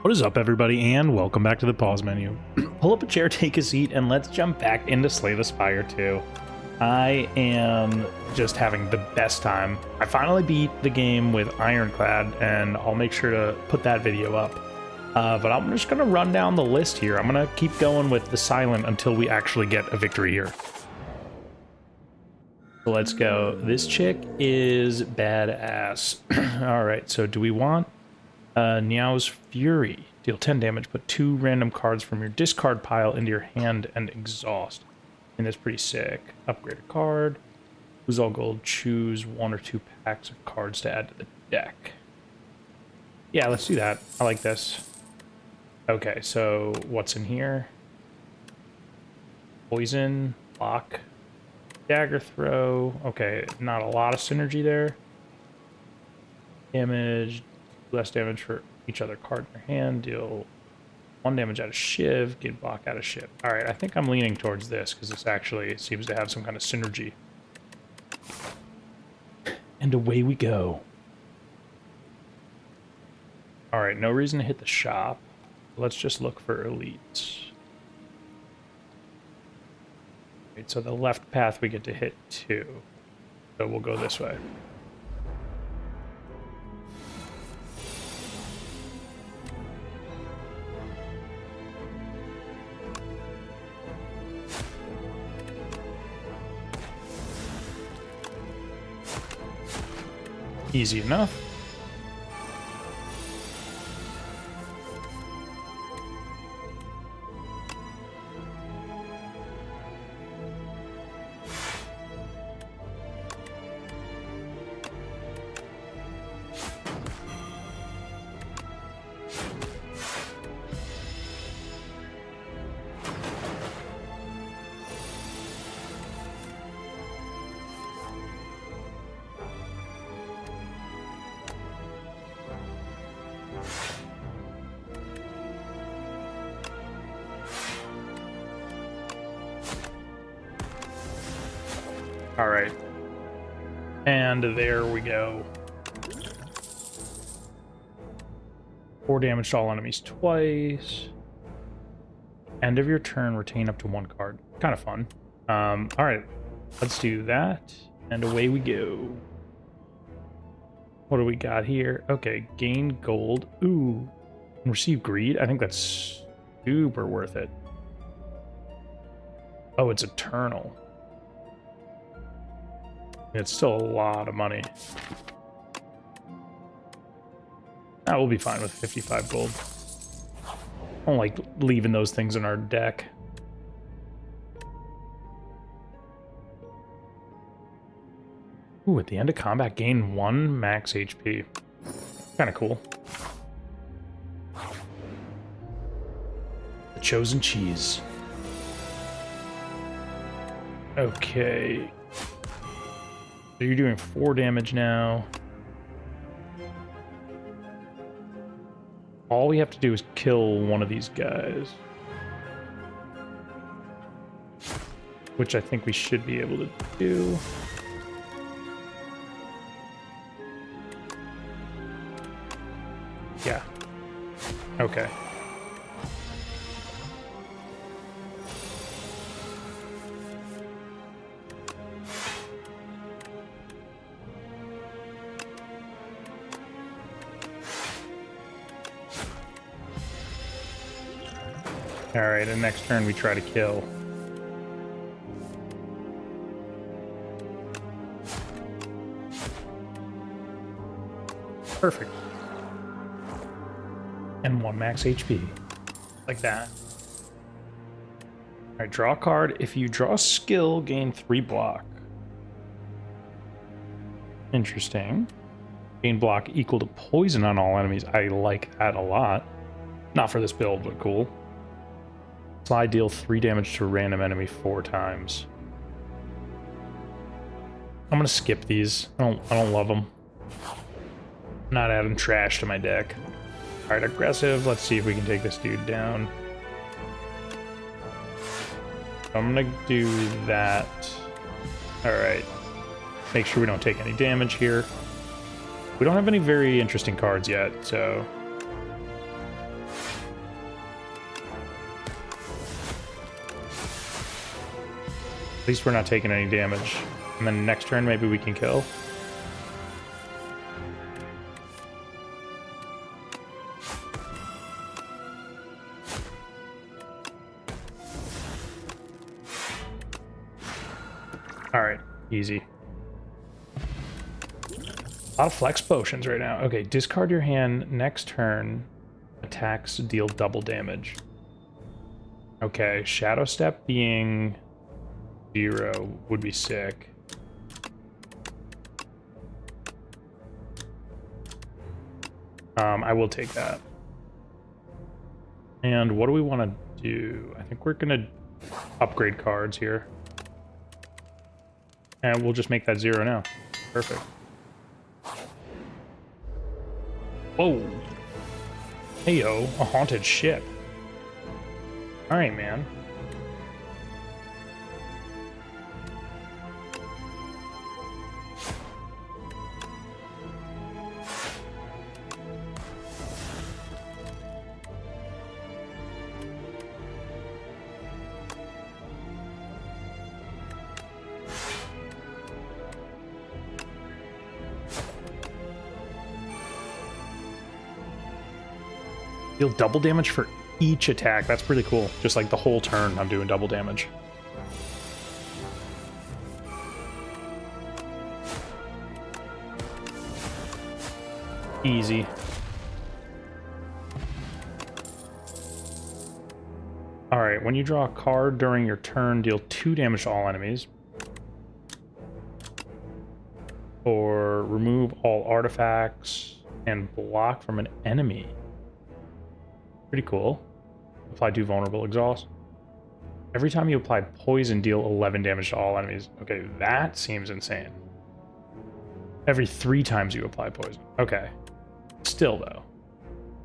What is up, everybody, and welcome back to the pause menu. Pull up a chair, take a seat, and let's jump back into Slay the Spire 2. I am just having the best time. I finally beat the game with Ironclad, and I'll make sure to put that video up. But I'm just going to run down the list here. I'm going to keep going with the silent until we actually get a victory here. So let's go. This chick is badass. Alright, so do we want Niao's Fury? Deal 10 damage, put 2 random cards from your discard pile into your hand and exhaust. And that's pretty sick. Upgrade a card. Lose all gold. Choose 1 or 2 packs of cards to add to the deck. Yeah, let's do that. I like this. Okay, so what's in here? Poison, block, dagger throw. Okay, not a lot of synergy there. Damage, less damage for each other card in your hand. Deal 1 damage out of Shiv, get block out of Shiv. Alright, I think I'm leaning towards this because this actually seems to have some kind of synergy. And away we go. Alright, no reason to hit the shop. Let's just look for elites. Right, so the left path we get to hit 2. So we'll go this way. Easy enough. All right. And there we go. 4 damage to all enemies twice. End of your turn, retain up to 1 card. Kind of fun. All right. Let's do that. And away we go. What do we got here? Okay, gain gold. Ooh. And receive greed. I think that's super worth it. Oh, it's eternal. It's still a lot of money. We'll be fine with 55 gold. I don't like leaving those things in our deck. Ooh, at the end of combat, gain 1 max HP. Kind of cool. The chosen cheese. Okay. So you're doing 4 damage now. All we have to do is kill one of these guys. Which I think we should be able to do. Yeah. Okay. Alright, and next turn we try to kill. Perfect. And 1 max HP. Like that. Alright, draw a card. If you draw a skill, gain 3 block. Interesting. Gain block equal to poison on all enemies. I like that a lot. Not for this build, but cool. Slide, deal 3 damage to a random enemy 4 times. I'm gonna skip these. I don't love them. Not adding trash to my deck. Alright, aggressive. Let's see if we can take this dude down. I'm gonna do that. Alright. Make sure we don't take any damage here. We don't have any very interesting cards yet, so least we're not taking any damage. And then next turn, maybe we can kill. All right, easy. A lot of flex potions right now. Okay, discard your hand next turn. Attacks deal double damage. Okay, Shadow Step being 0 would be sick. I will take that. And what do we want to do? I think we're going to upgrade cards here. And we'll just make that 0 now. Perfect. Whoa. Heyo, a haunted ship. Alright, man. Deal double damage for each attack. That's pretty cool. Just like the whole turn, I'm doing double damage. Easy. Alright, when you draw a card during your turn, deal 2 damage to all enemies. Or remove all artifacts and block from an enemy. Pretty cool. Apply 2 vulnerable exhaust. Every time you apply poison, deal 11 damage to all enemies. Okay, that seems insane. Every 3 times you apply poison. Okay. Still, though.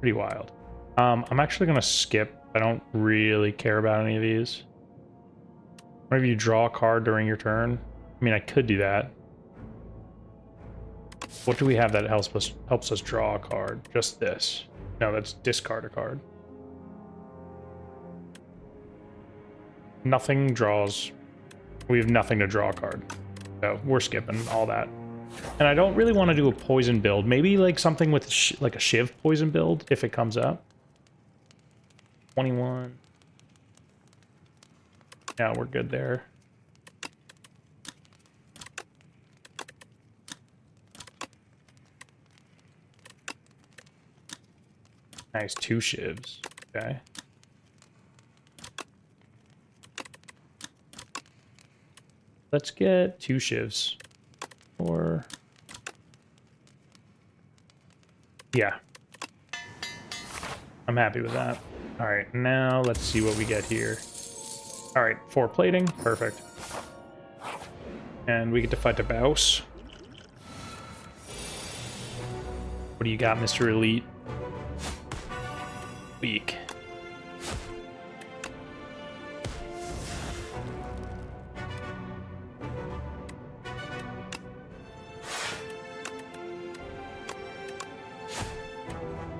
Pretty wild. I'm actually going to skip. I don't really care about any of these. Whenever you draw a card during your turn. I mean, I could do that. What do we have that helps us draw a card? Just this. No, that's discard a card. Nothing draws. We have nothing to draw a card. So we're skipping all that. And I don't really want to do a poison build. Maybe like something with like a SHIV poison build if it comes up. 21. Yeah, we're good there. Nice, 2 SHIVs. Okay. Let's get 2 SHIVs. Or... yeah. I'm happy with that. Alright, now let's see what we get here. Alright, 4 plating. Perfect. And we get to fight the boss. What do you got, Mr. Elite? Weak.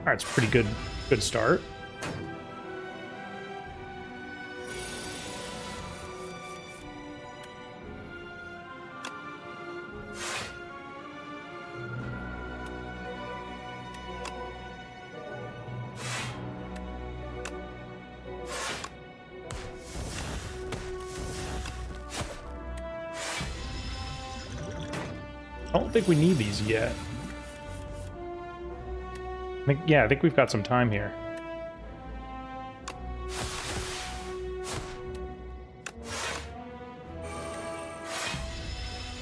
Alright, it's a pretty good start. I don't think we need these yet. I think we've got some time here.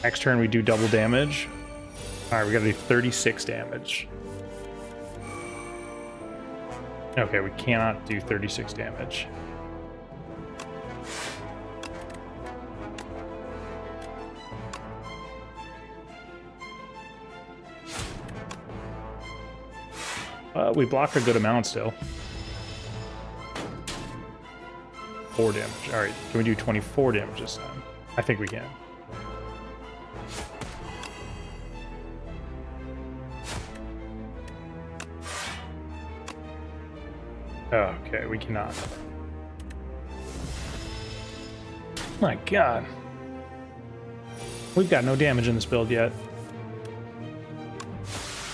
Next turn we do double damage. Alright, we gotta do 36 damage. Okay, we cannot do 36 damage. We blocked a good amount still. 4 damage. Alright, can we do 24 damage this time? I think we can. Okay, we cannot. My god. We've got no damage in this build yet.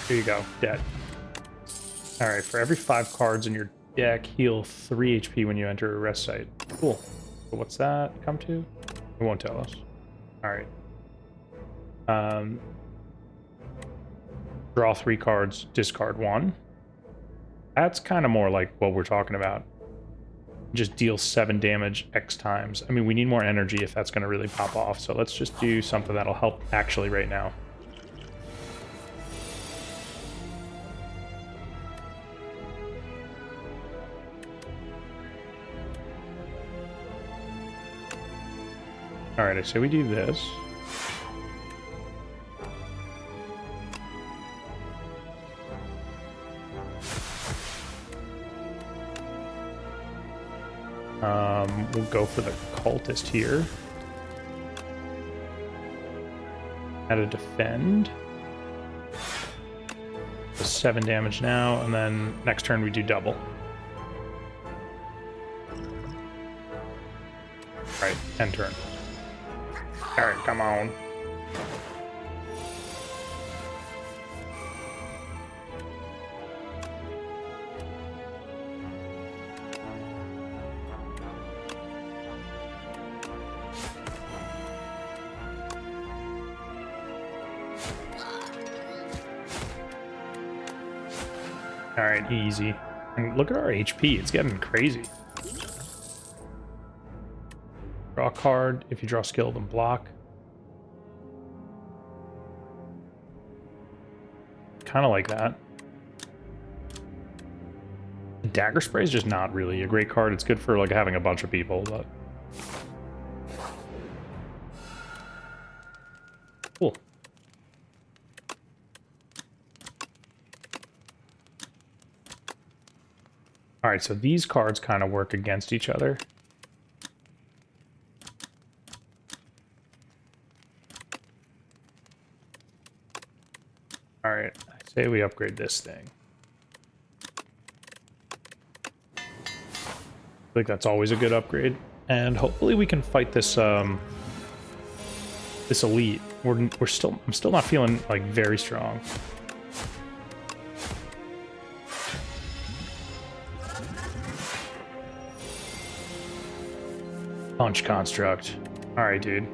Here you go, dead. All right, for every 5 cards in your deck, heal 3 HP when you enter a rest site. Cool. So what's that come to? It won't tell us. All right. Draw 3 cards, discard 1. That's kind of more like what we're talking about. Just deal 7 damage X times. I mean, we need more energy if that's going to really pop off, so let's just do something that'll help actually right now. Alright, I say we do this. We'll go for the cultist here. Add a defend. So 7 damage now, and then next turn we do double. Right, end turn. Alright, come on. Alright, easy. And look at our HP, it's getting crazy. Draw a card. If you draw skill, then block. Kind of like that. Dagger Spray is just not really a great card. It's good for like having a bunch of people, but... Cool. Alright, so these cards kind of work against each other. Alright, I say we upgrade this thing. I think that's always a good upgrade. And hopefully we can fight this this elite. I'm still not feeling like very strong. Punch construct. Alright, dude.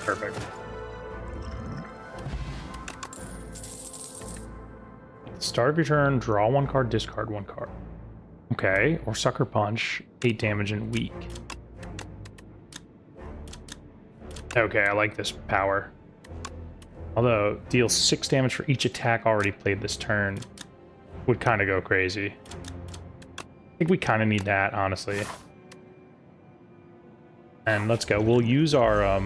Perfect. Start of your turn, draw 1 card, discard 1 card. Okay, or Sucker Punch, 8 damage and weak. Okay, I like this power. Although, deals 6 damage for each attack already played this turn. Would kind of go crazy. I think we kind of need that, honestly. And let's go. We'll use our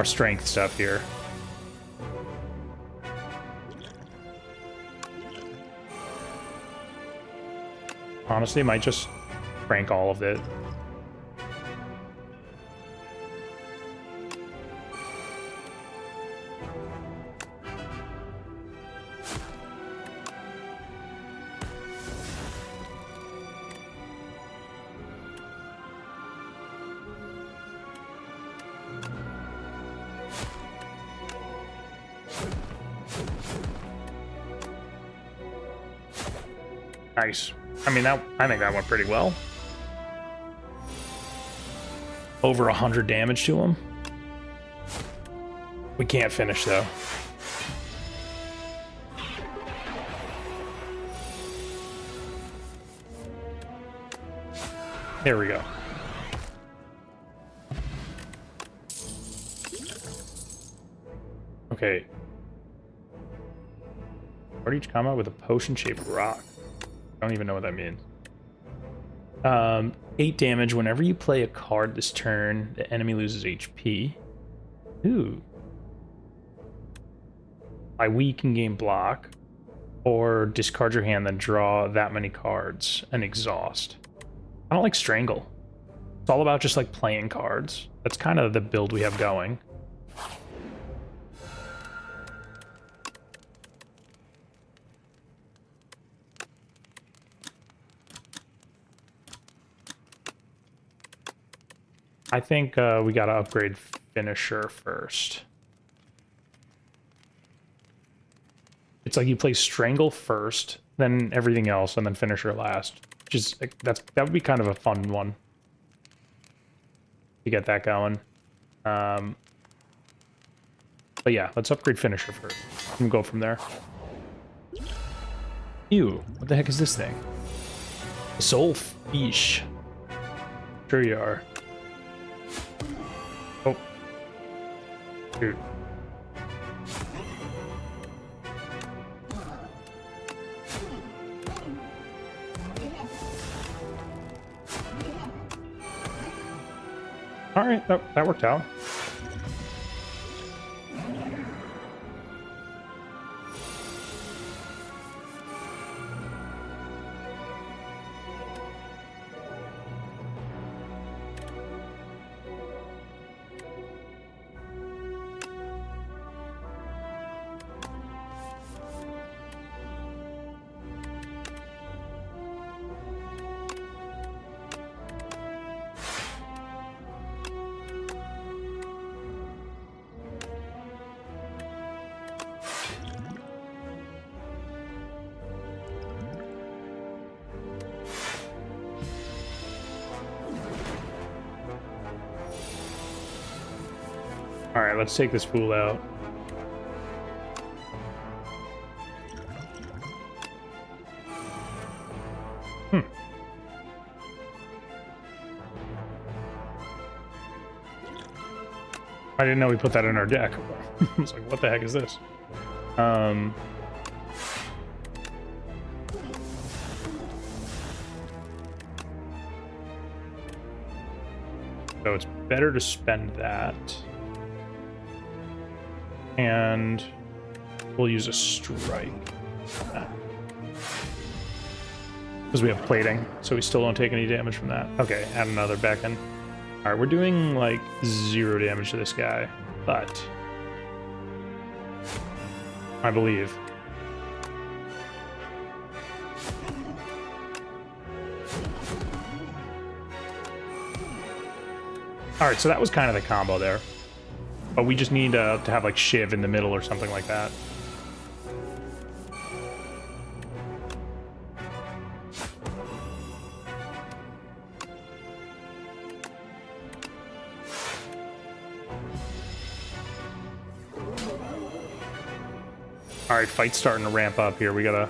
strength stuff here. Honestly, might just crank all of it. Nice. I mean, I think that went pretty well. Over 100 damage to him. We can't finish, though. There we go. Okay. Start each combat with a potion-shaped rock. I don't even know what that means. 8 damage. Whenever you play a card this turn, the enemy loses HP. Ooh. By weak and gain block. Or discard your hand, then draw that many cards and exhaust. I don't like Strangle. It's all about just like playing cards. That's kind of the build we have going. I think we gotta upgrade Finisher first. It's like you play Strangle first, then everything else, and then Finisher last. Just that would be kind of a fun one to get that going. But yeah, let's upgrade Finisher first and go from there. Ew, what the heck is this thing? Soul Fish. Sure you are. Oh. Dude. All right, that worked out. All right, let's take this fool out. I didn't know we put that in our deck. I was like, what the heck is this? So it's better to spend that. And we'll use a strike. Because we have plating, so we still don't take any damage from that. Okay, add another beacon. Alright, we're doing like 0 damage to this guy, but I believe. Alright, so that was kind of the combo there. But we just need to have like Shiv in the middle or something like that. All right, fight's starting to ramp up here. We gotta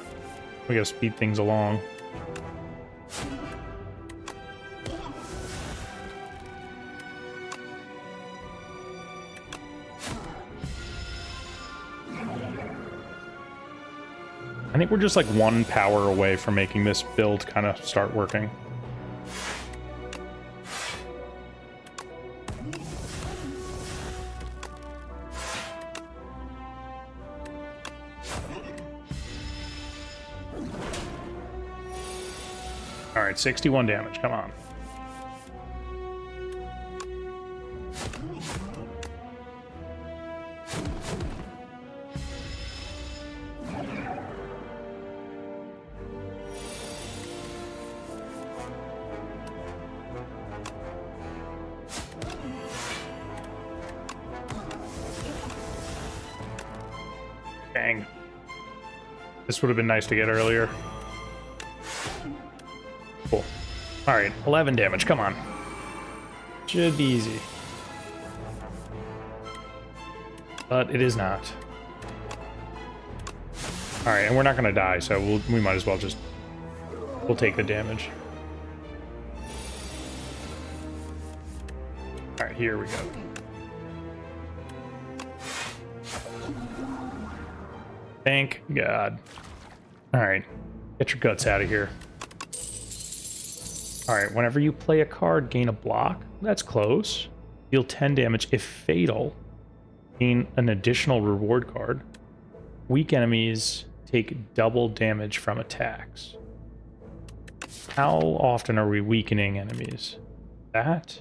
speed things along. I think we're just like 1 power away from making this build kind of start working. All right, 61 damage, come on. Dang. This would have been nice to get earlier. Cool. Alright, 11 damage, come on. Should be easy. But it is not. Alright, and we're not gonna die, so we might as well just... We'll take the damage. Alright, here we go. Thank God. Alright, get your guts out of here. Alright, whenever you play a card, gain a block. That's close. Deal 10 damage. If fatal, gain an additional reward card. Weak enemies take double damage from attacks. How often are we weakening enemies? That.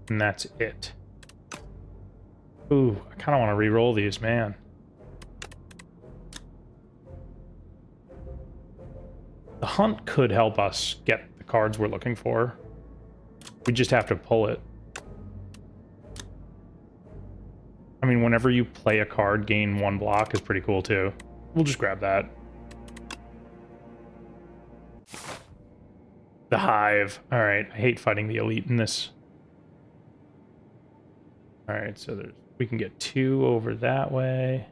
And that's it. Ooh, I kind of want to re-roll these, man. The hunt could help us get the cards we're looking for. We just have to pull it. I mean, whenever you play a card, gain 1 block is pretty cool too. We'll just grab that. The Hive. Alright, I hate fighting the elite in this. Alright, so we can get 2 over that way.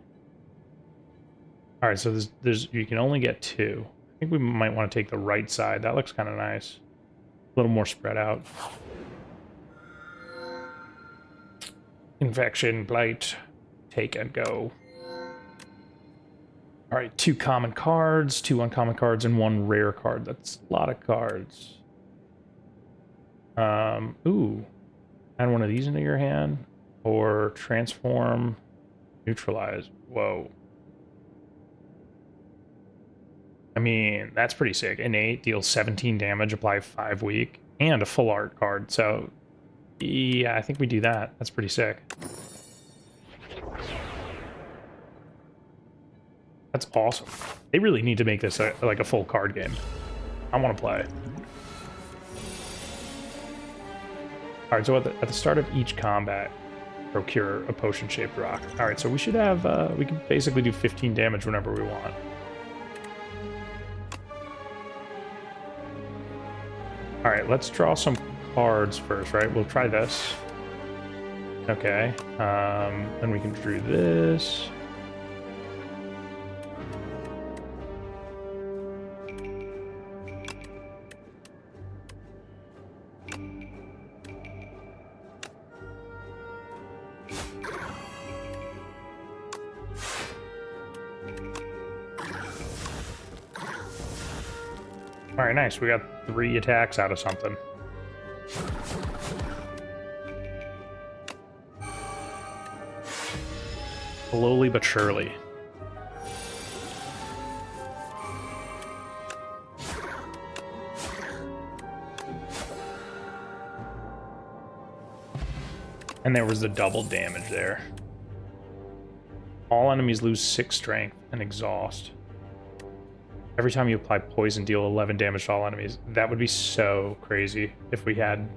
Alright, so there's you can only get 2. I think we might want to take the right side. That looks kind of nice. A little more spread out. Infection, blight, take and go. Alright, 2 common cards, 2 uncommon cards, and 1 rare card. That's a lot of cards. Ooh. Add one of these into your hand. Or transform, neutralize. Whoa. I mean, that's pretty sick. Innate, deals 17 damage, apply 5 weak, and a full art card. So, yeah, I think we do that. That's pretty sick. That's awesome. They really need to make this like a full card game. I want to play. Alright, so at the start of each combat, procure a potion-shaped rock. Alright, so we should have, we can basically do 15 damage whenever we want. Alright, let's draw some cards first, right? We'll try this. Okay. Then we can do this. Alright, nice. We got 3 attacks out of something. Slowly but surely. And there was the double damage there. All enemies lose 6 strength and exhaust. Every time you apply poison, deal 11 damage to all enemies. That would be so crazy if we had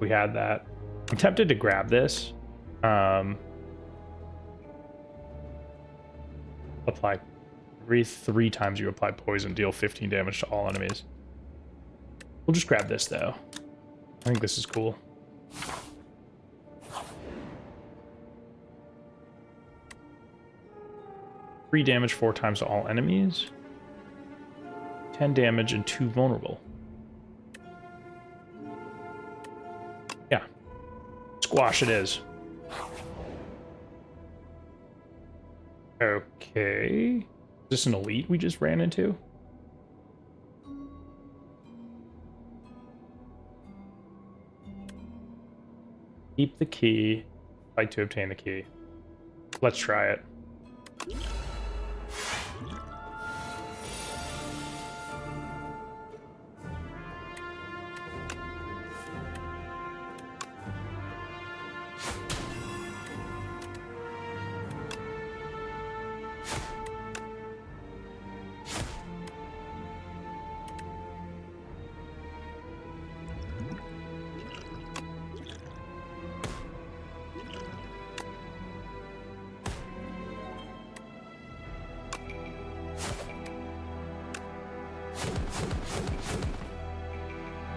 that. I'm tempted to grab this. Apply three times you apply poison, deal 15 damage to all enemies. We'll just grab this though. I think this is cool. Three damage 4 times to all enemies. 10 damage and 2 vulnerable. Yeah. Squash it is. Okay. Is this an elite we just ran into? Keep the key. Fight to obtain the key. Let's try it.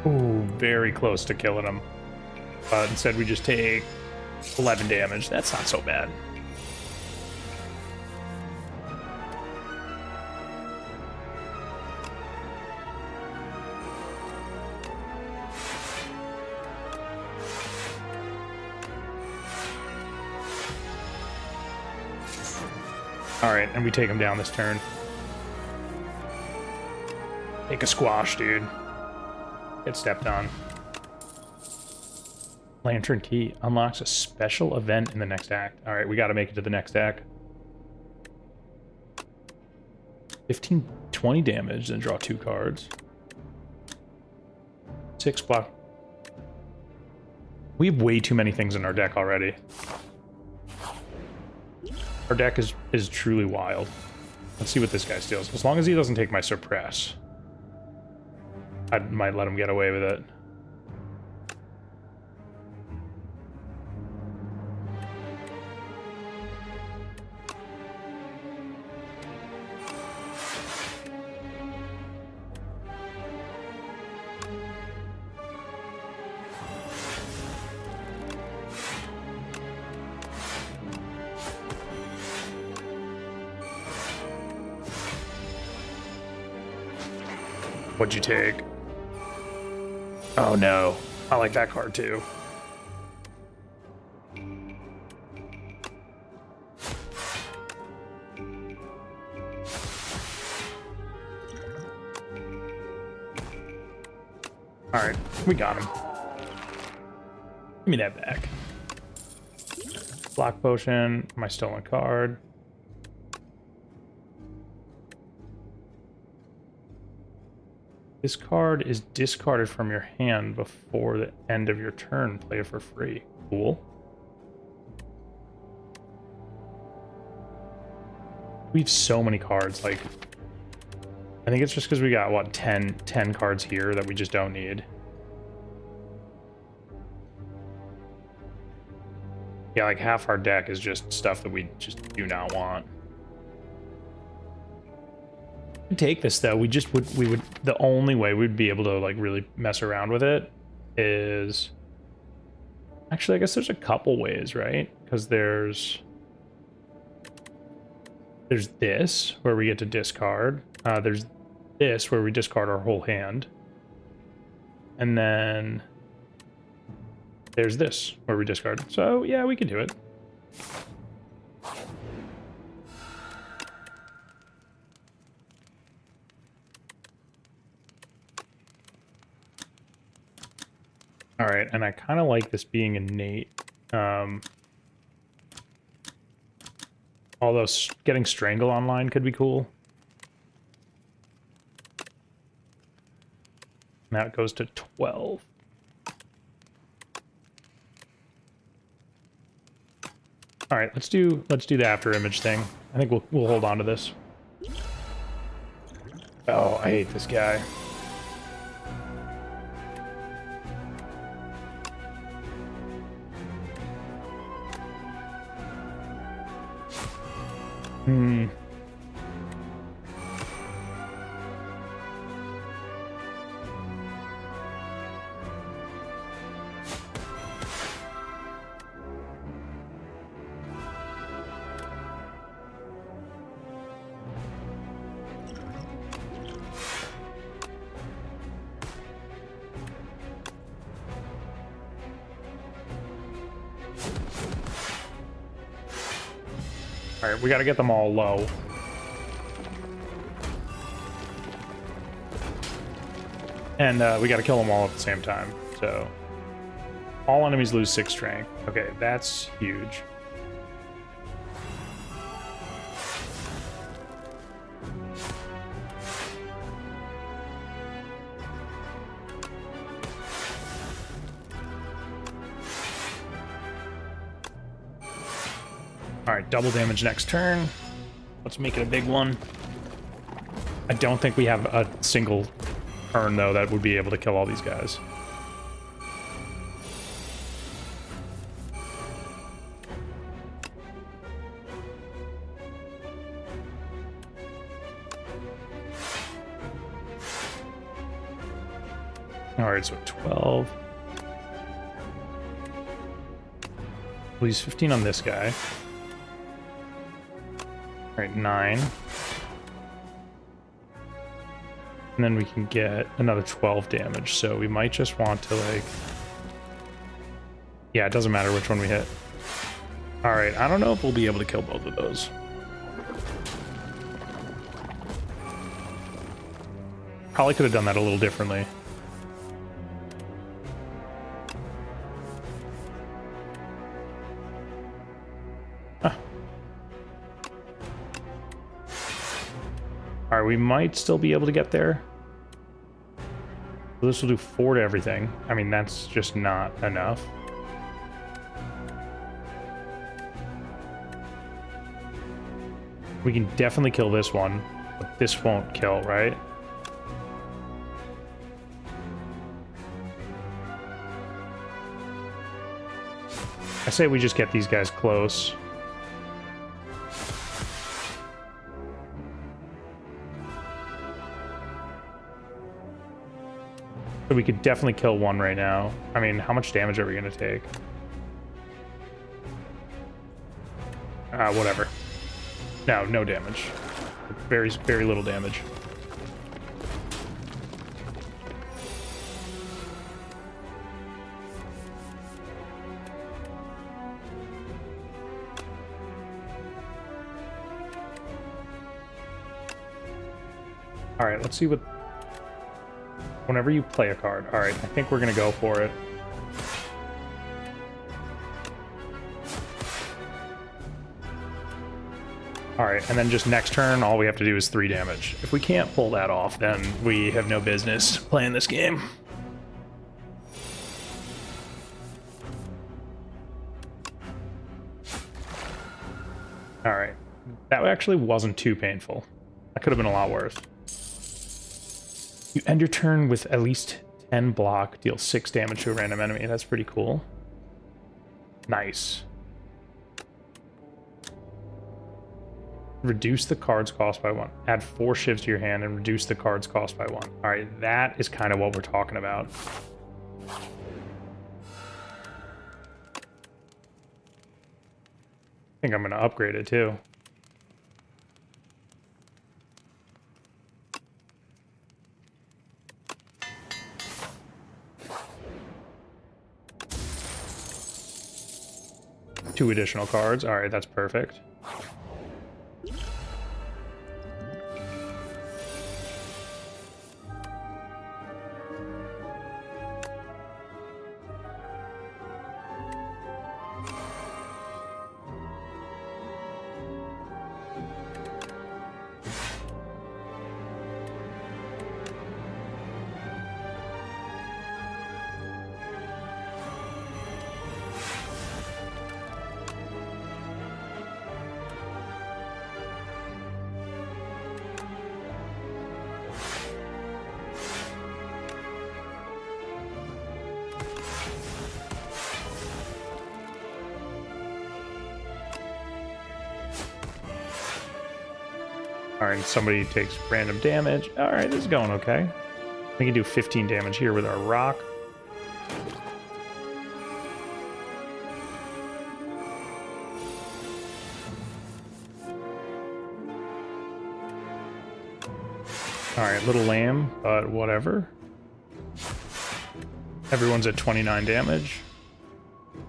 Ooh, very close to killing him. But instead we just take 11 damage. That's not so bad. All right, and we take him down this turn. Take a squash, dude. Get stepped on. Lantern Key unlocks a special event in the next act. All right, we got to make it to the next act. 15, 20 damage, then draw 2 cards. 6 block. We have way too many things in our deck already. Our deck is truly wild. Let's see what this guy steals. As long as he doesn't take my suppress, I might let him get away with it. What'd you take? Oh no, I like that card too. All right, we got him. Give me that back. Block potion, my stolen card. This card is discarded from your hand before the end of your turn. Play it for free. Cool. We have so many cards. Like, I think it's just because we got, what, 10 cards here that we just don't need. Yeah, like half our deck is just stuff that we just do not want. Take this though, we would the only way we'd be able to like really mess around with it is actually, I guess there's a couple ways, right? Because there's this where we get to discard, there's this where we discard our whole hand, and then there's this where we discard. So yeah, we could do it. All right, and I kind of like this being innate. Although getting Strangle online could be cool. Now it goes to 12. All right, let's do the after image thing. I think we'll hold on to this. Oh, I hate this guy. All right, we got to get them all low. And we got to kill them all at the same time. So all enemies lose 6 strength. Okay, that's huge. All right, double damage next turn. Let's make it a big one. I don't think we have a single turn, though, that would be able to kill all these guys. All right, so 12. Lose 15 on this guy. All right, 9. And then we can get another 12 damage, so we might just want to, like... Yeah, it doesn't matter which one we hit. All right, I don't know if we'll be able to kill both of those. probably could have done that a little differently. Huh. Alright, we might still be able to get there. So this will do 4 to everything. I mean, that's just not enough. We can definitely kill this one, but this won't kill, right? I say we just get these guys close. So we could definitely kill one right now. I mean, how much damage are we going to take? Whatever. No, no damage. Very, very little damage. All right, let's see what... Whenever you play a card. All right, I think we're going to go for it. Alright, and then just next turn, all we have to do is 3 damage. If we can't pull that off, then we have no business playing this game. Alright. That actually wasn't too painful. That could have been a lot worse. You end your turn with at least 10 block, deal 6 damage to a random enemy. That's pretty cool. Nice. Reduce the card's cost by 1. Add 4 shivs to your hand and reduce the card's cost by 1. Alright, that is kind of what we're talking about. I think I'm going to upgrade it too. Two additional cards. Alright, that's perfect. Alright, somebody takes random damage. Alright, this is going okay. We can do 15 damage here with our rock. Alright, little lame, but whatever. Everyone's at 29 damage.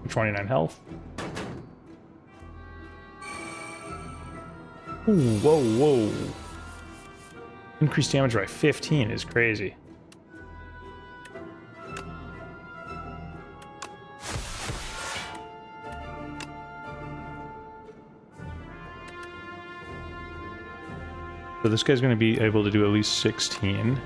29 health. Ooh, whoa, whoa. Increased damage by 15 is crazy. So this guy's going to be able to do at least 16.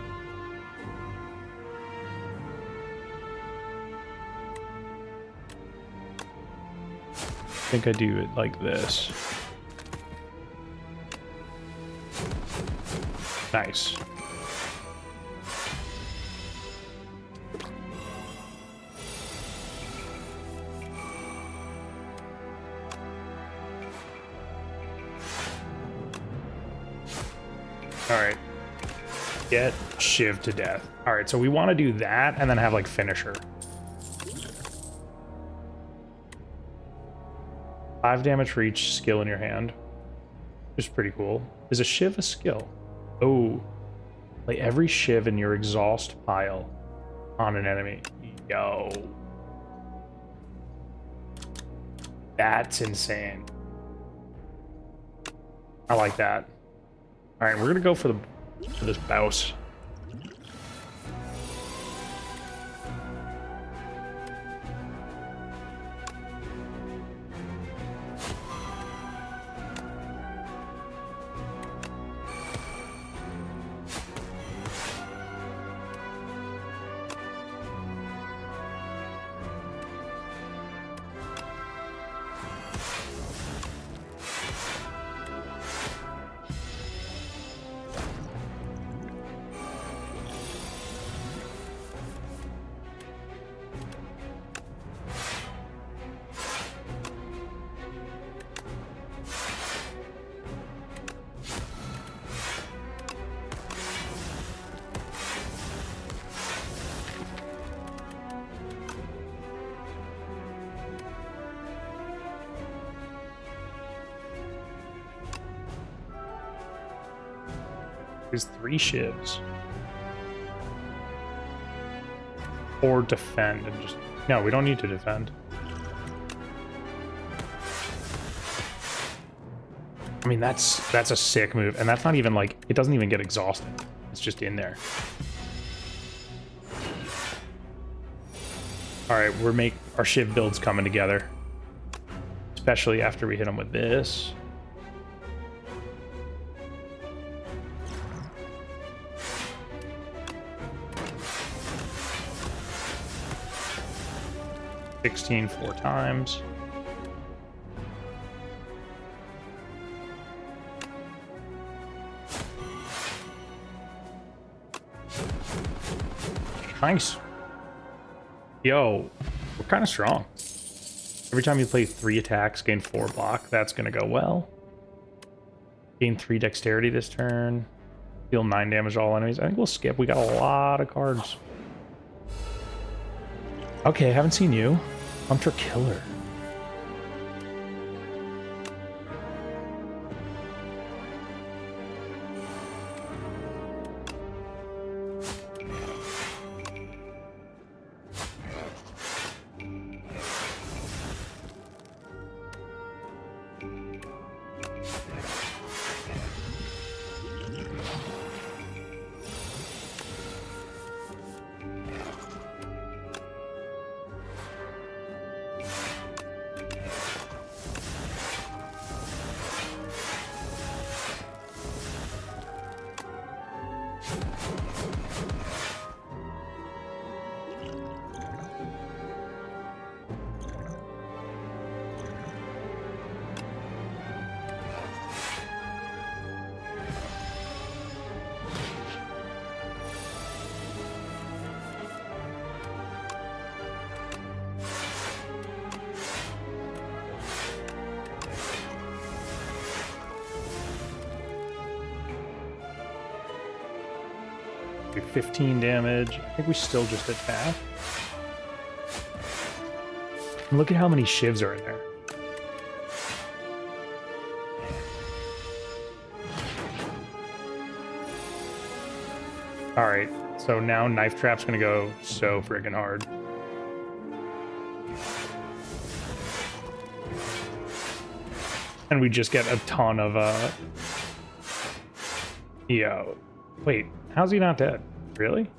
I think I do it like this. Nice. Alright. Get Shiv to death. Alright, so we want to do that and then have like finisher. 5 damage for each skill in your hand. Which is pretty cool. Is a Shiv a skill? Oh, play every Shiv in your exhaust pile on an enemy. Yo. That's insane. I like that. Alright, we're gonna go for this bouse. There's 3 shivs. Or defend and just... No, we don't need to defend. I mean, that's a sick move. And that's not even like... It doesn't even get exhausted. It's just in there. Alright, our shiv build's coming together. Especially after we hit them with this. $16 4 times. Nice. Yo, we're kind of strong. Every time you play 3 attacks, gain 4 block. That's going to go well. Gain 3 dexterity this turn. Deal 9 damage to all enemies. I think we'll skip. We got a lot of cards. Okay, haven't seen you. Hunter Killer. Do 15 damage. I think we still just attack. And look at how many shivs are in there. Alright, so now Knife Trap's gonna go so friggin' hard. And we just get a ton of, Yo. Wait, how's he not dead? Really?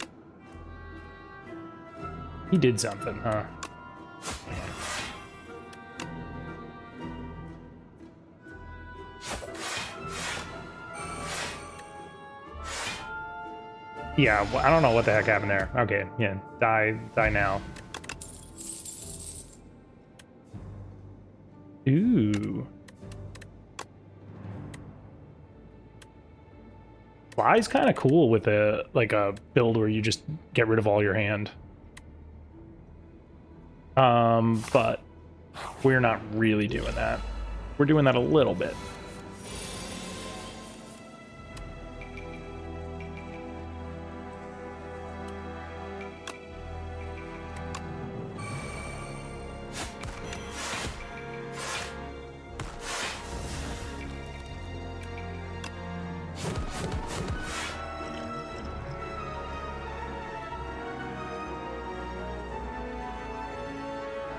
He did something, huh? Yeah, well, I don't know what the heck happened there. Okay, yeah, die now. Ooh. Fly's kind of cool with a build where you just get rid of all your hand. But we're not really doing that. We're doing that a little bit.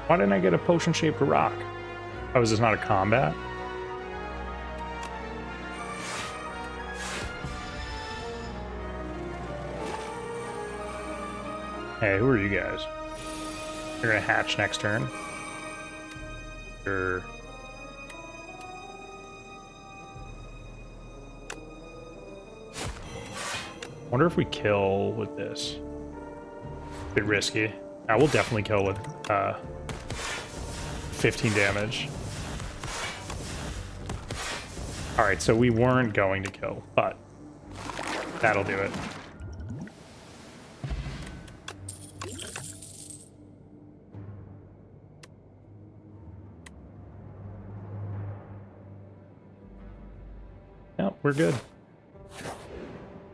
Why didn't I get a potion-shaped rock? Oh, is this not a combat? Hey, who are you guys? You're gonna hatch next turn. Sure. Wonder if we kill with this. Bit risky. I will definitely kill with 15 damage. Alright, so we weren't going to kill, but that'll do it. No, we're good.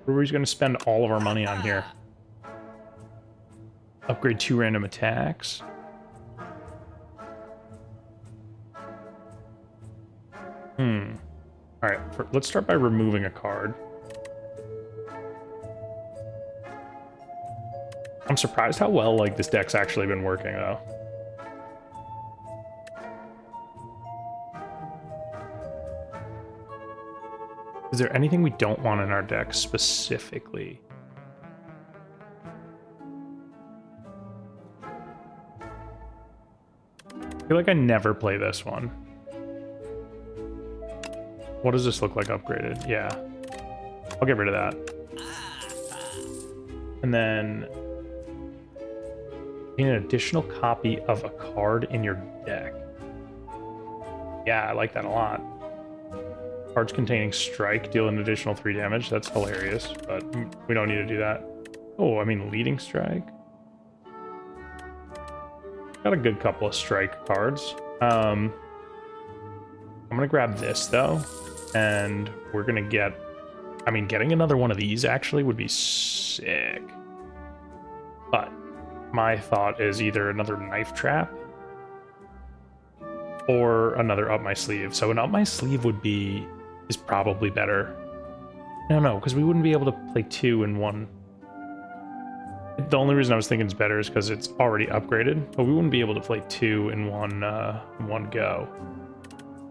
We're just going to spend all of our money on here. Upgrade 2 random attacks. Alright, let's start by removing a card. I'm surprised how well like this deck's actually been working though. Is there anything we don't want in our deck specifically? I feel like I never play this one. What does this look like upgraded? Yeah. I'll get rid of that. And then an additional copy of a card in your deck. Yeah, I like that a lot. Cards containing strike deal an additional 3 damage. That's hilarious, but we don't need to do that. Oh, I mean leading strike. Got a good couple of strike cards. I'm gonna grab this though, and we're gonna get, I mean, getting another one of these actually would be sick. But my thought is either another knife trap or another up my sleeve. So an up my sleeve is probably better. No, because we wouldn't be able to play 2 in one. The only reason I was thinking it's better is because it's already upgraded, but we wouldn't be able to play 2 in one go.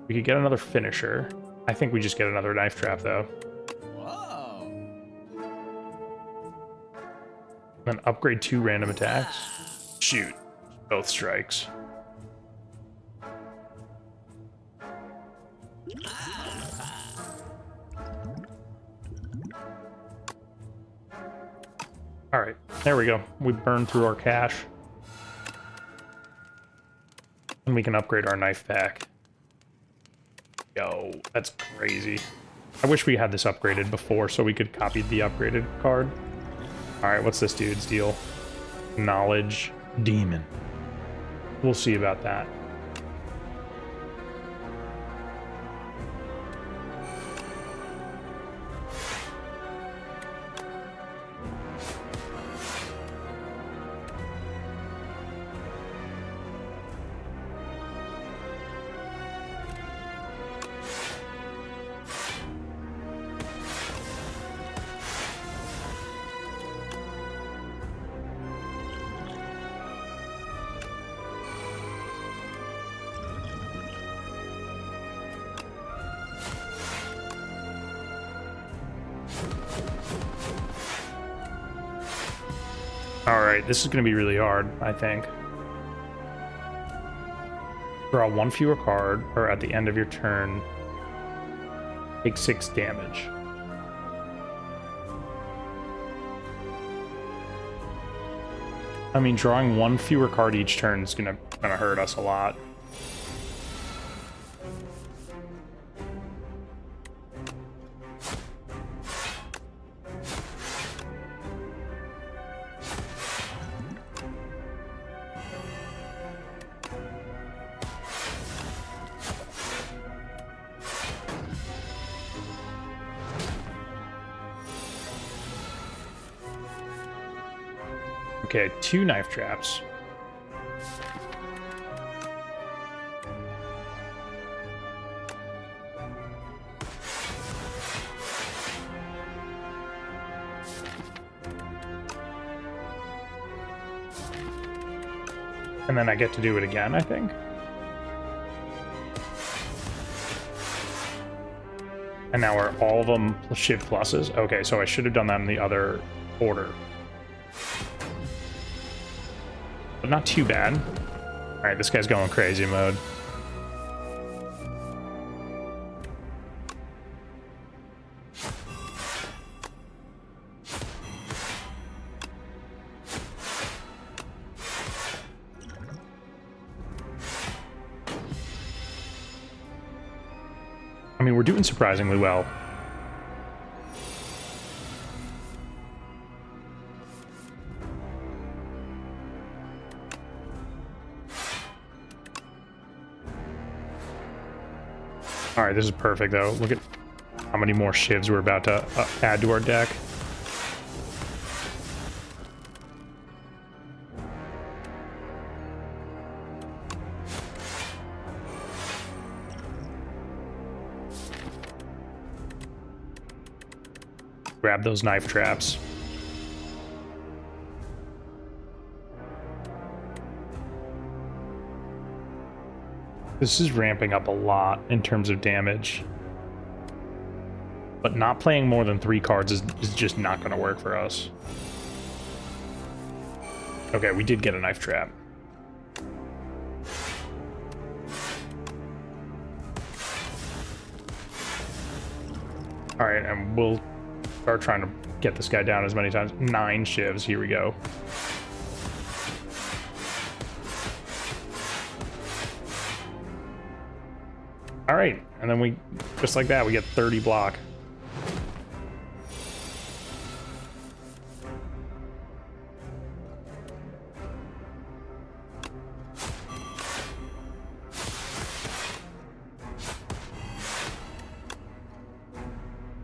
We could get another finisher. I think we just get another knife trap though. Whoa. Then upgrade 2 random attacks. Shoot, both strikes. All right, there we go. We burned through our cash. And we can upgrade our knife pack. Yo, that's crazy. I wish we had this upgraded before so we could copy the upgraded card. All right, what's this dude's deal? Knowledge Demon. We'll see about that. Alright, this is going to be really hard, I think. Draw 1 fewer card, or at the end of your turn, take 6 damage. I mean, drawing 1 fewer card each turn is gonna hurt us a lot. Okay, 2 knife traps. And then I get to do it again, I think. And now are all of them Shiv pluses? Okay, so I should have done that in the other order. But not too bad. Alright, this guy's going crazy mode. I mean, we're doing surprisingly well. Alright, this is perfect, though. Look at how many more shivs we're about to add to our deck. Grab those knife traps. This is ramping up a lot in terms of damage. But not playing more than 3 cards is just not going to work for us. Okay, we did get a knife trap. Alright, and we'll start trying to get this guy down as many times. 9 shivs, here we go. Alright, and then we, just like that, we get 30 block.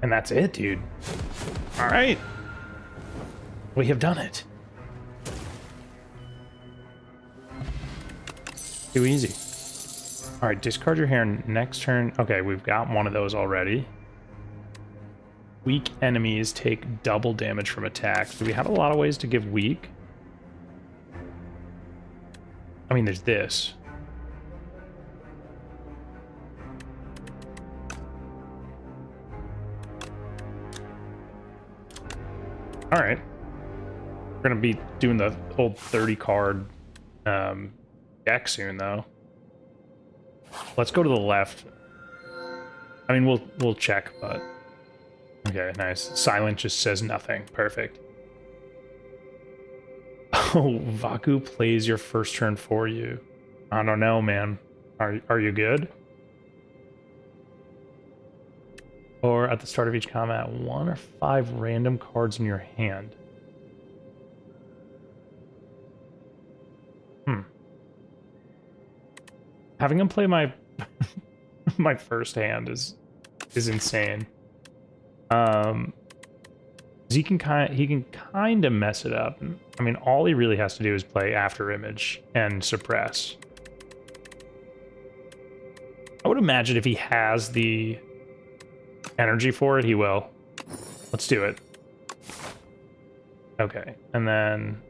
And that's it, dude. All right. We have done it. Too easy. All right, discard your hand next turn. Okay, we've got one of those already. Weak enemies take double damage from attacks. Do we have a lot of ways to give weak? I mean, there's this. All right, we're gonna be doing the old 30 card deck soon, though. Let's go to the left. I mean, we'll check, but okay, nice. Silent just says nothing. Perfect. Oh, Vaku plays your first turn for you. I don't know, man. Are you good? Or at the start of each combat, 1 or 5 random cards in your hand. Having him play my my first hand is insane. He can kind of mess it up. I mean, all he really has to do is play After Image and Suppress. I would imagine if he has the energy for it, he will. Let's do it. Okay, and then,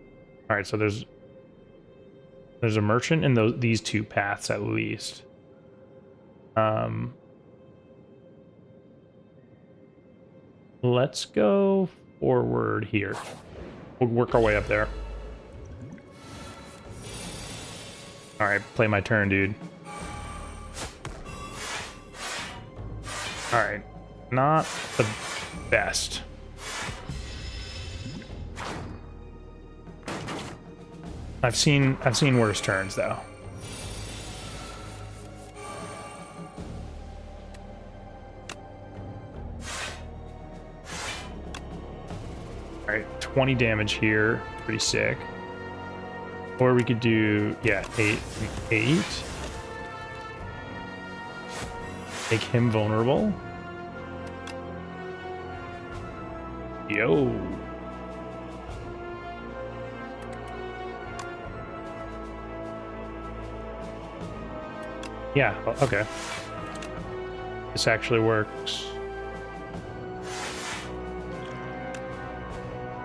all right. So there's a merchant in these 2 paths at least. Let's go forward here. We'll work our way up there. All right, play my turn, dude. All right, not the best. I've seen worse turns though. All right, 20 damage here, pretty sick. Or we could do, yeah, 8 and 8. Make him vulnerable. Yo. Yeah, okay. This actually works.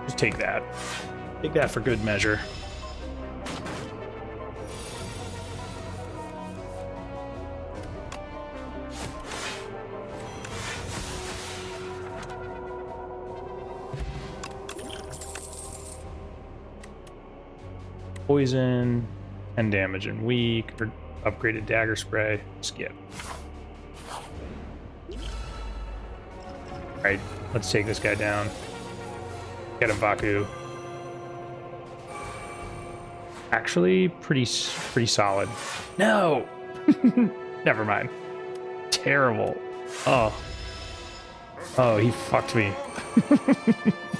Just take that. Take that for good measure. Poison, 10 damage and weak, or upgraded dagger spray, skip. Alright, let's take this guy down. Get him, Vaku. Actually, pretty solid. No! Never mind. Terrible. Oh. Oh, he fucked me.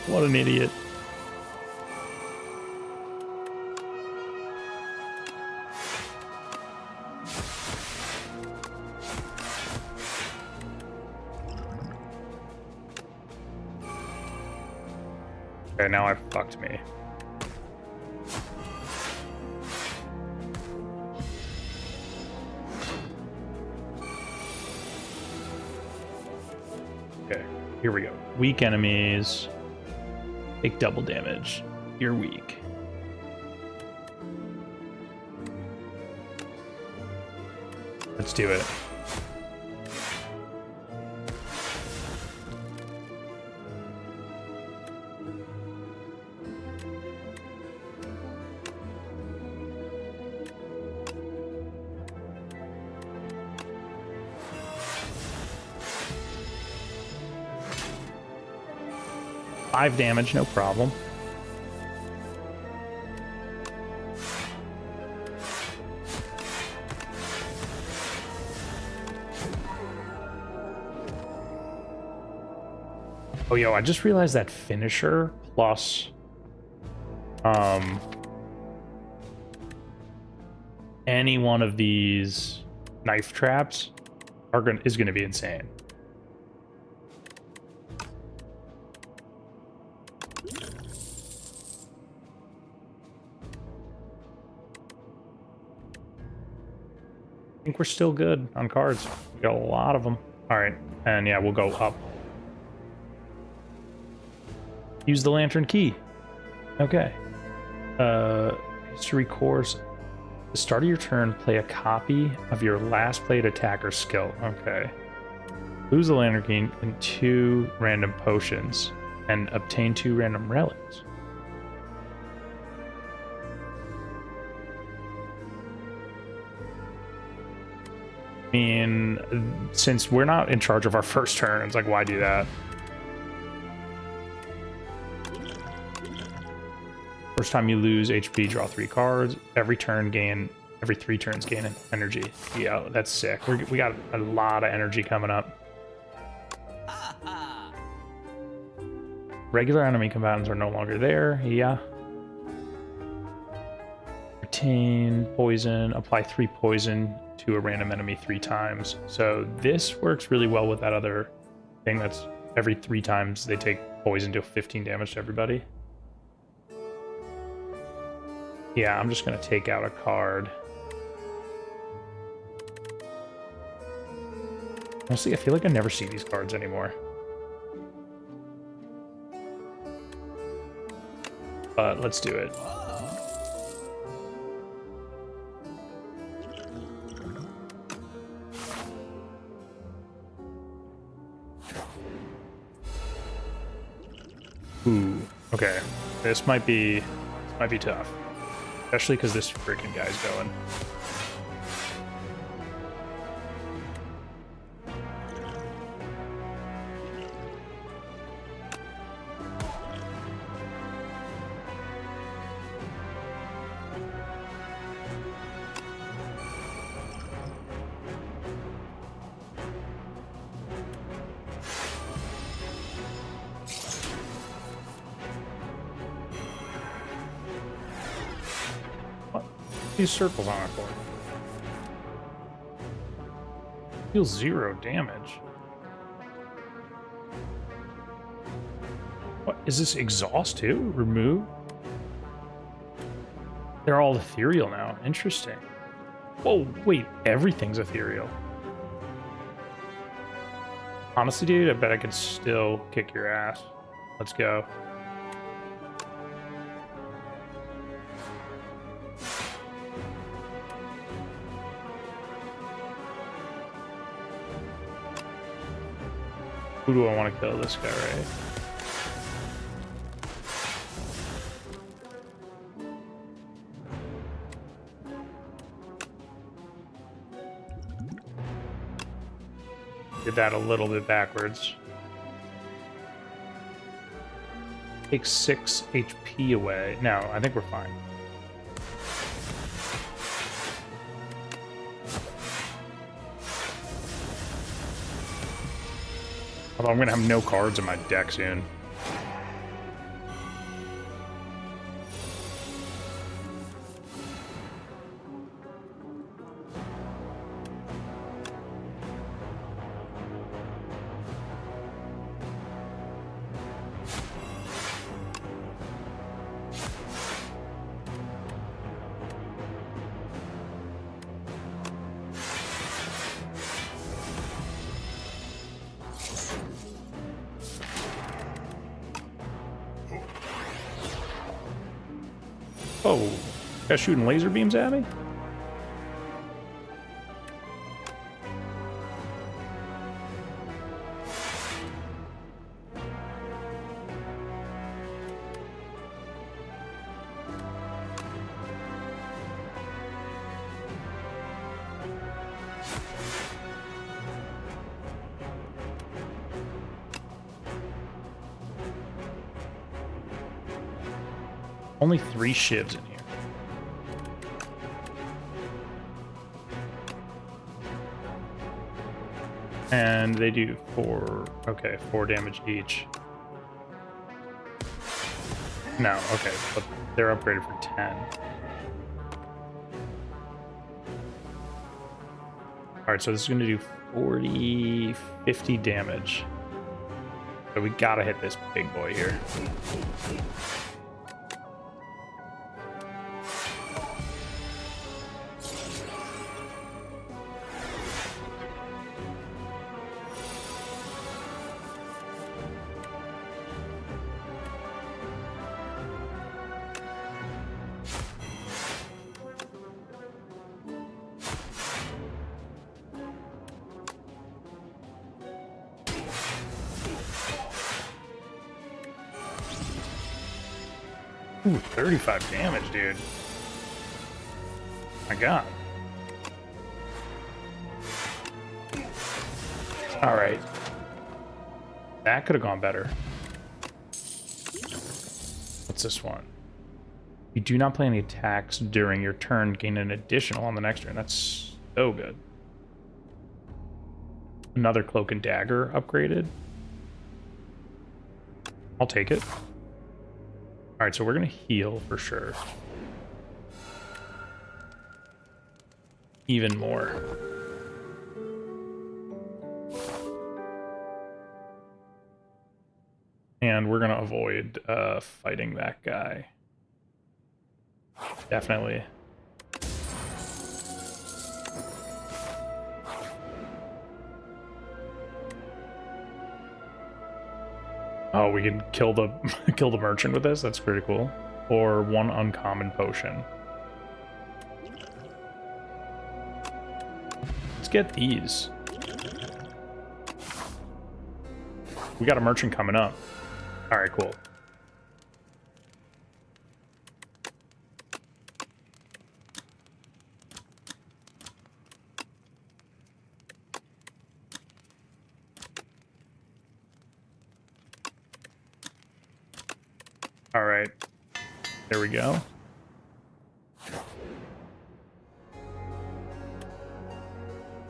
What an idiot. Okay, now I've fucked me. Okay, here we go. Weak enemies take double damage. You're weak. Let's do it. Five damage, no problem. Oh, yo, I just realized that finisher plus any one of these knife traps is gonna be insane. I think we're still good on cards. We got a lot of them. All right, and yeah, we'll go up. Use the lantern key. Okay. History course. At the start of your turn, play a copy of your last played attacker skill. Okay. Lose the lantern key and 2 random potions and obtain 2 random relics. I mean, since we're not in charge of our first turn, it's like, why do that? First time you lose HP, draw 3 cards. Every 3 turns gain energy. Yeah, that's sick. We got a lot of energy coming up. Regular enemy combatants are no longer there. Yeah. Retain poison. Apply 3 poison to a random enemy 3 times. So this works really well with that other thing that's every 3 times they take poison, do 15 damage to everybody. Yeah, I'm just going to take out a card. Honestly, I feel like I never see these cards anymore. But let's do it. Ooh, okay. This might be tough. Especially because this freaking guy's going. These circles on it for? Deals 0 damage. What is this? Exhaust too? Remove? They're all ethereal now. Interesting. Whoa, wait, everything's ethereal. Honestly, dude, I bet I could still kick your ass. Let's go. Who do I want to kill? This guy, right? Did that a little bit backwards. Take 6 HP away. No, I think we're fine. Although I'm going to have no cards in my deck soon. Oh, guys shooting laser beams at me? Only 3 shivs in here. And they do 4 damage each. No, okay, but they're upgraded for 10. Alright, so this is going to do 40, 50 damage. So we gotta hit this big boy here. Ooh, 35 damage, dude. My god. Alright. That could have gone better. What's this one? You do not play any attacks during your turn, gain an additional on the next turn. That's so good. Another cloak and dagger upgraded. I'll take it. Alright, so we're going to heal for sure. Even more. And we're going to avoid fighting that guy. Definitely. Oh, we can kill the kill the merchant with this. That's pretty cool. Or 1 uncommon potion. Let's get these. We got a merchant coming up. All right, cool. All right, there we go.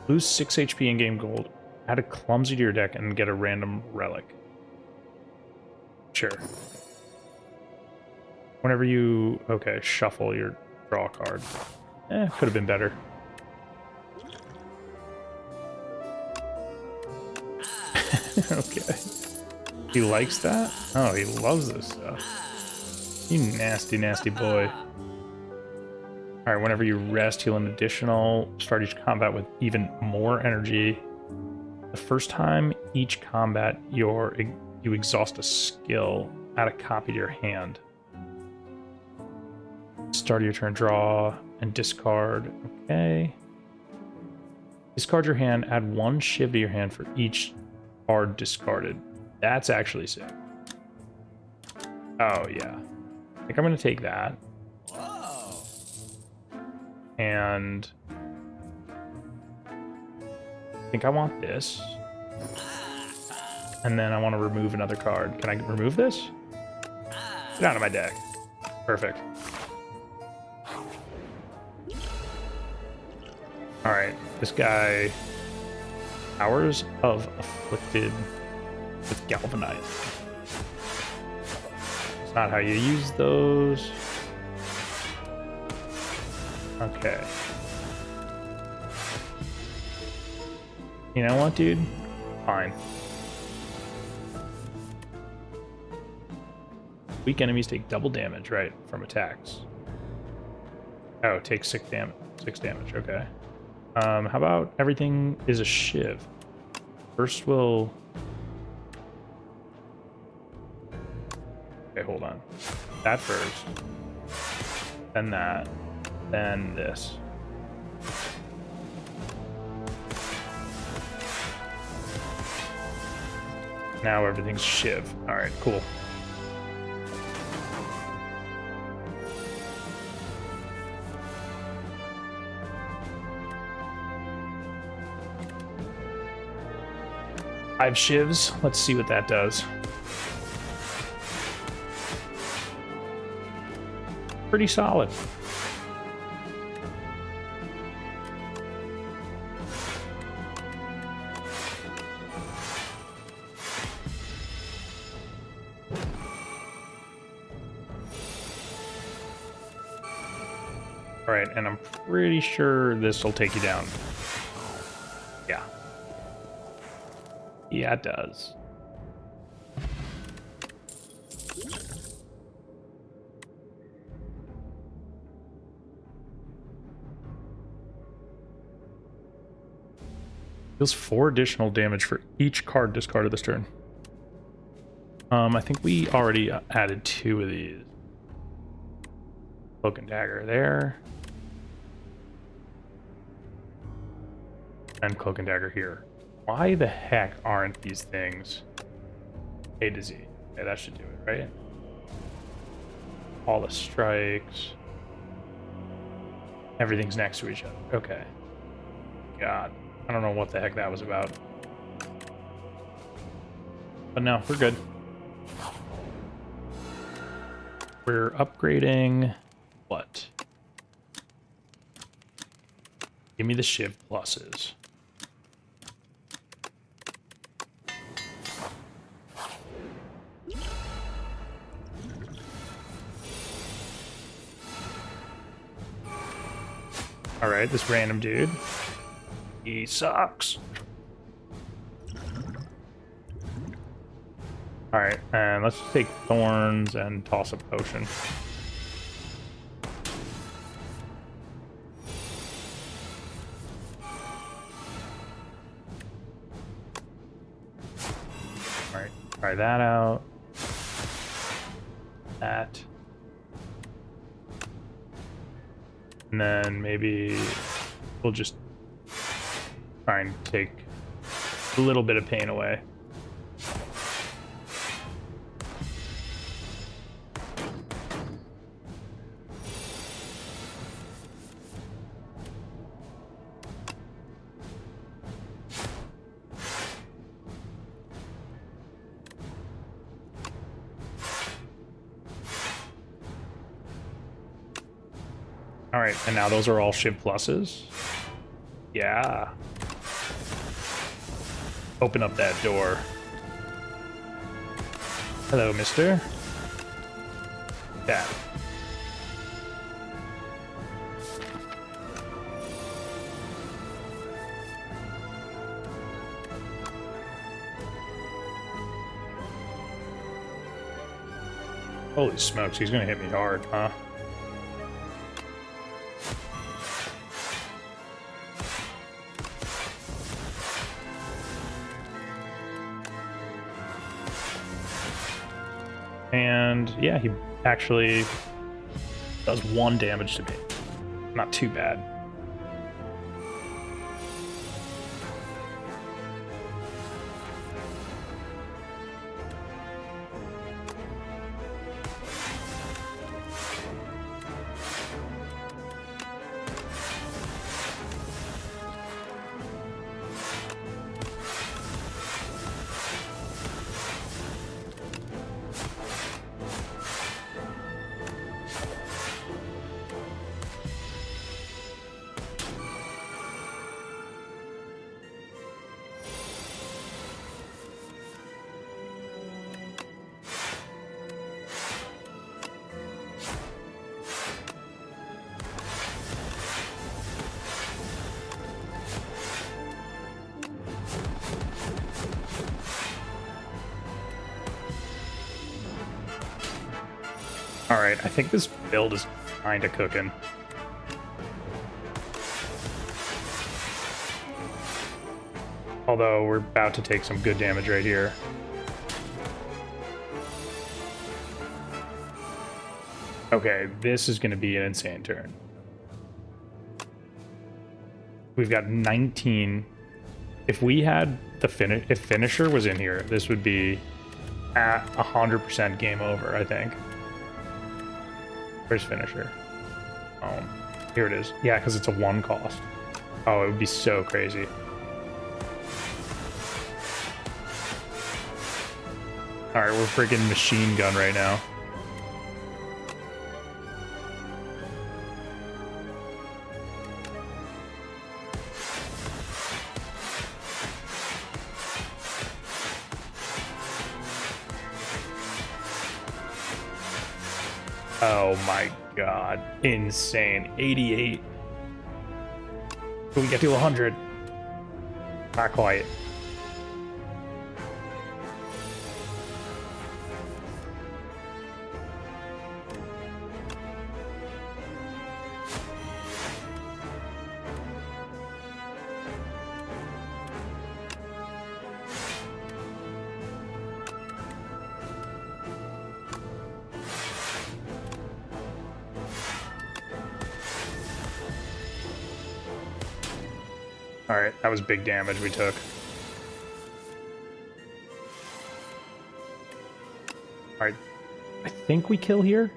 Lose 6 HP in-game gold. Add a clumsy to your deck and get a random relic. Sure. Whenever you... Okay, shuffle your draw card. Could have been better. Okay. He likes that? Oh, he loves this stuff. You nasty, nasty boy. Alright, whenever you rest, heal an additional. Start each combat with even more energy. The first time each combat you exhaust a skill, add a copy to your hand. Start of your turn, draw and discard. Okay. Discard your hand, add 1 shiv to your hand for each card discarded. That's actually sick. Oh, yeah. I think I'm going to take that. Whoa. And I think I want this. And then I want to remove another card. Can I remove this? Get out of my deck. Perfect. Alright, this guy... Powers of Afflicted with Galvanize. It's not how you use those. Okay. You know what, dude? Fine. Weak enemies take double damage, right, from attacks. Oh, it takes 6 damage. 6 damage, okay. How about everything is a shiv? First we'll... Okay, hold on. That first. Then that. Then this. Now everything's shiv. Alright, cool. I have shivs. Let's see what that does. pretty solid. All right, and I'm pretty sure this will take you down. Yeah. Yeah, it does. Deals 4 additional damage for each card discarded this turn. I think we already added 2 of these. Cloak and Dagger there. And Cloak and Dagger here. Why the heck aren't these things A to Z? Okay, that should do it, right? All the strikes. Everything's next to each other. Okay. God. I don't know what the heck that was about. But no, we're good. We're upgrading what? Give me the SHIV pluses. Alright, this random dude. He sucks. Alright, and let's take thorns and toss a potion. Alright, try that out. That. And then maybe we'll just try and take a little bit of pain away. All right, and now those are all SHIV pluses. Yeah. Open up that door. Hello, mister. Yeah. Holy smokes, he's gonna hit me hard, huh? And yeah, he actually does 1 damage to me. Not too bad. Alright, I think this build is kinda cooking. Although we're about to take some good damage right here. Okay, this is gonna be an insane turn. We've got 19. If we had the if finisher was in here, this would be at 100% game over, I think. Where's finisher? Oh, here it is. Yeah, because it's a 1 cost. Oh, it would be so crazy. Alright, we're freaking machine gun right now. Oh my god. Insane. 88. Can we get to 100? Not quite. Alright, that was big damage we took. Alright, I think we kill here?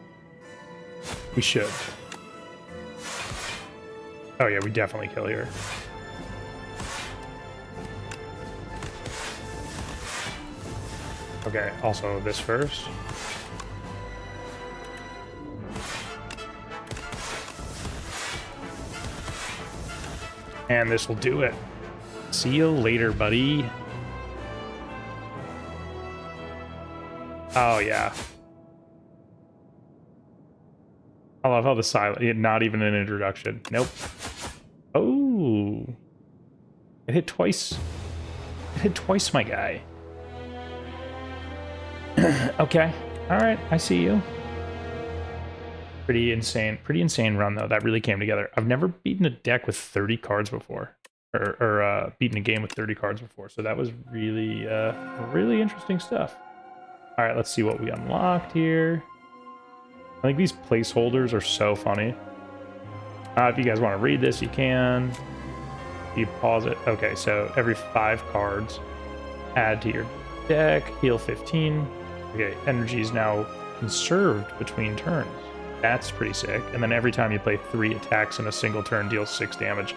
We should. Oh yeah, we definitely kill here. Okay, also this first. And this will do it. See you later, buddy. Oh, yeah. I love how the silent... Not even an introduction. Nope. Oh. It hit twice. It hit twice, my guy. Okay. Alright, I see you. Pretty insane run, though. That really came together. I've never beaten a deck with 30 cards before. Or beaten a game with 30 cards before. So that was really, really interesting stuff. All right, let's see what we unlocked here. I think these placeholders are so funny. If you guys want to read this, you can. You pause it. Okay, so every 5 cards, add to your deck, heal 15. Okay, energy is now conserved between turns. That's pretty sick. And then every time you play 3 attacks in a single turn, deals 6 damage.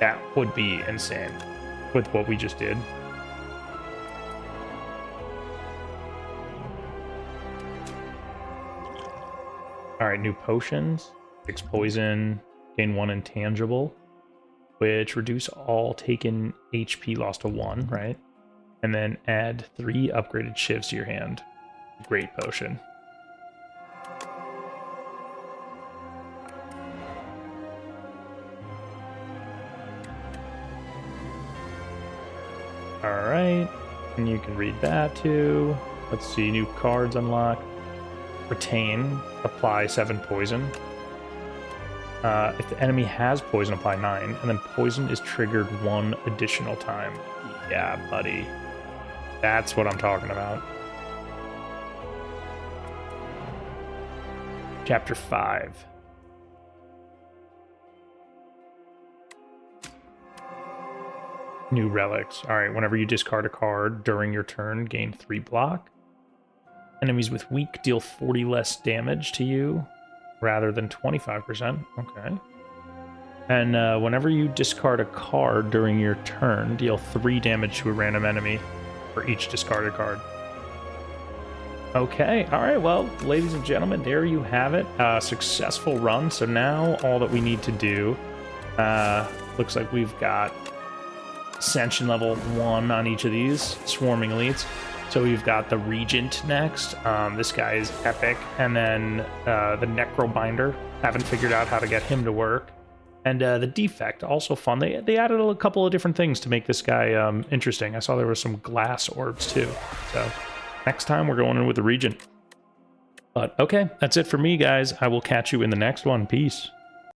That would be insane with what we just did. All right, new potions. 6 poison, gain 1 intangible, which reduce all taken HP lost to 1, right? And then add 3 upgraded SHIVS to your hand. Great potion. Alright, and you can read that too. Let's see, new cards unlocked. Retain, apply 7 poison. If the enemy has poison, apply 9, and then poison is triggered 1 additional time. Yeah, buddy. That's what I'm talking about. Chapter 5. New relics. Alright, whenever you discard a card during your turn, gain 3 block. Enemies with weak deal 40 less damage to you, rather than 25%. Okay. And whenever you discard a card during your turn, deal 3 damage to a random enemy for each discarded card. Okay, alright, well, ladies and gentlemen, there you have it. Successful run. So now all that we need to do, looks like we've got Ascension level 1 on each of these swarming elites. So we've got the Regent next. This guy is epic. And then the Necrobinder. Haven't figured out how to get him to work. And the Defect, also fun. They added a couple of different things to make this guy interesting. I saw there were some glass orbs too. So next time we're going in with the Regent. But okay, that's it for me, guys. I will catch you in the next one. Peace.